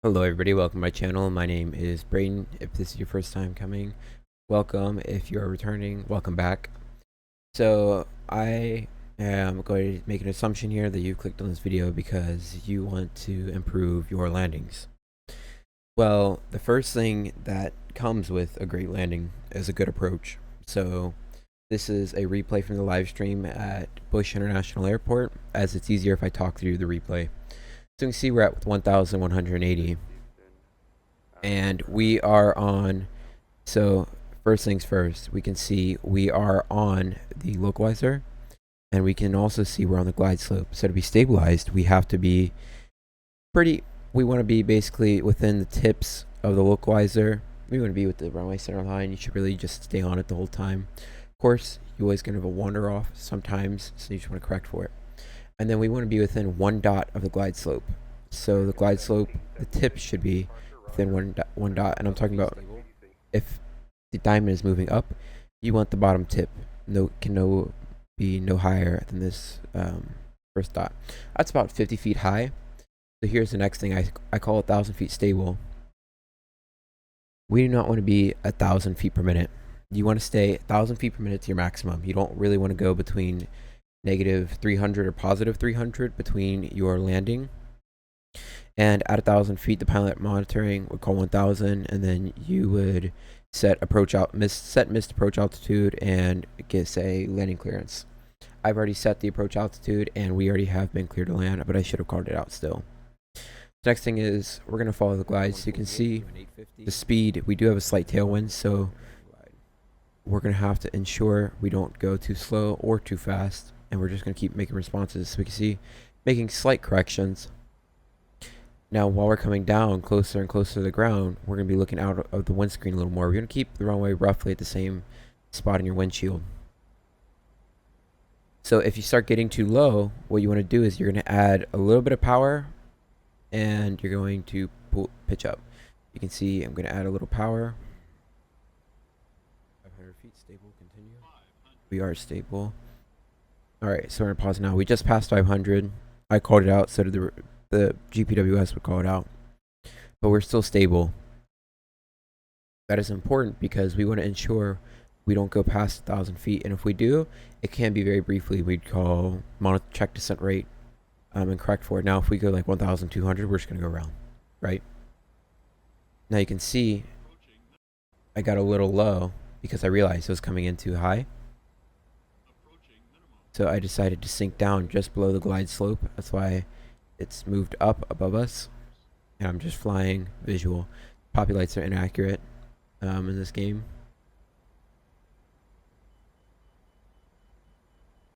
Hello everybody, welcome to my channel. My name is Brayden. If this is your first time coming, welcome. If you're returning, welcome back. So I am going to make an assumption here that you clicked on this video because you want to improve your landings. Well, the first thing that comes with a great landing is a good approach. So this is a replay from the live stream at Bush International Airport, as it's easier if I talk through the replay. So you can see we're at 1,180 and we are on. So first things first, we can see we are on the localizer, and we can also see we're on the glide slope. So to be stabilized, we have to be we want to be basically within the tips of the localizer. We want to be with the runway center line. You should really just stay on it the whole time. Of course, you always gonna have a wander off sometimes, so you just want to correct for it. And then we want to be within 1 dot of the glide slope. So the glide slope, the tip should be within one dot, and I'm talking about if the diamond is moving up, you want the bottom tip be no higher than this first dot. That's about 50 feet high. So here's the next thing. I call 1,000 feet stable. We do not want to be 1,000 feet per minute. You want to stay 1,000 feet per minute to your maximum. You don't really want to go between negative 300 or positive 300 between your landing. And at 1,000 feet, the pilot monitoring would call 1,000, and then you would set missed approach altitude and get a landing clearance. I've already set the approach altitude, and we already have been cleared to land, but I should have called it out still. The next thing is we're gonna follow the glide, so you can see the speed. We do have a slight tailwind, so we're gonna have to ensure we don't go too slow or too fast, and we're just gonna keep making responses, so we can see making slight corrections. Now, while we're coming down closer and closer to the ground, we're going to be looking out of the windscreen a little more. We're going to keep the runway roughly at the same spot in your windshield. So if you start getting too low, what you want to do is you're going to add a little bit of power, and you're going to pitch up. You can see I'm going to add a little power. 500 feet, stable, continue. We are stable. Alright, so we're going to pause now. We just passed 500. I called it out, so did the GPWS would call it out, but we're still stable. That is important because we want to ensure we don't go past 1,000 feet, and if we do, it can be very briefly. We'd call check descent rate and correct for it. Now if we go like 1,200, we're just gonna go around, right? Now you can see I got a little low because I realized it was coming in too high, so I decided to sink down just below the glide slope. That's why it's moved up above us, and I'm just flying visual. Poppy lights are inaccurate in this game.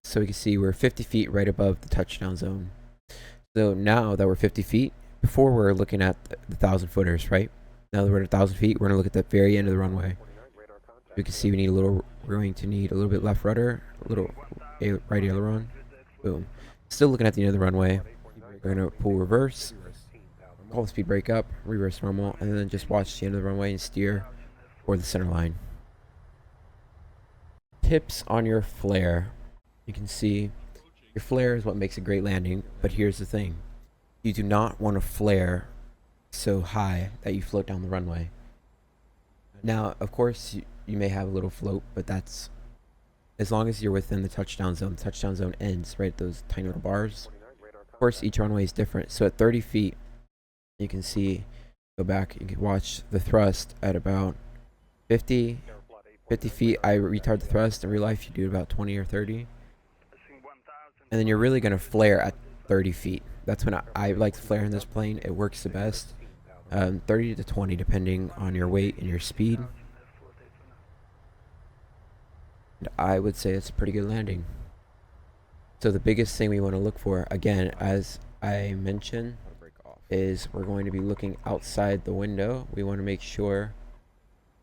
So we can see we're 50 feet right above the touchdown zone. So now that we're 50 feet, before we're looking at the 1,000 footers, right? Now that we're at 1,000 feet, we're gonna look at the very end of the runway. We can see we're going to need a little bit left rudder, a little right aileron. Boom. Still looking at the end of the runway. We're going to pull reverse, call the speed brake up, reverse normal, and then just watch the end of the runway and steer for the center line. Tips on your flare. You can see your flare is what makes a great landing, but here's the thing. You do not want to flare so high that you float down the runway. Now, of course, you may have a little float, but that's as long as you're within the touchdown zone. The touchdown zone ends right at those tiny little bars. Of course, each runway is different. So at 30 feet, you can see, go back, you can watch the thrust at about 50 feet. I retard the thrust. In real life, you do about 20 or 30. And then you're really going to flare at 30 feet. That's when I like to flare in this plane. It works the best. 30 to 20, depending on your weight and your speed. And I would say it's a pretty good landing. So the biggest thing we want to look for, again, as I mentioned, is we're going to be looking outside the window. We want to make sure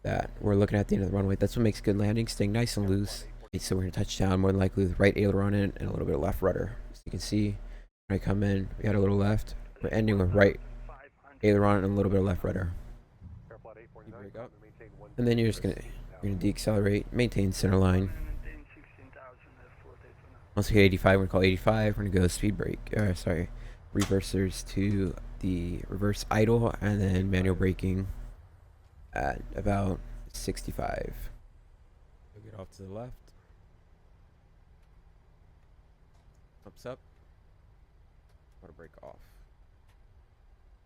that we're looking at the end of the runway. That's what makes good landing, staying nice and loose. So we're going to touch down more than likely with right aileron in and a little bit of left rudder. So you can see when I come in, we got a little left. We're ending with right aileron and a little bit of left rudder. And then you're going to deaccelerate, maintain center line. Once we hit 85, we're going to call 85. We're going to go speed brake, reversers to the reverse idle and then manual braking at about 65. You'll get off to the left. Thumbs up. Want to brake off.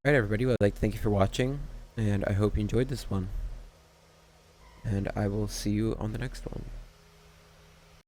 Alright everybody, well, I'd like to thank you for watching, and I hope you enjoyed this one. And I will see you on the next one.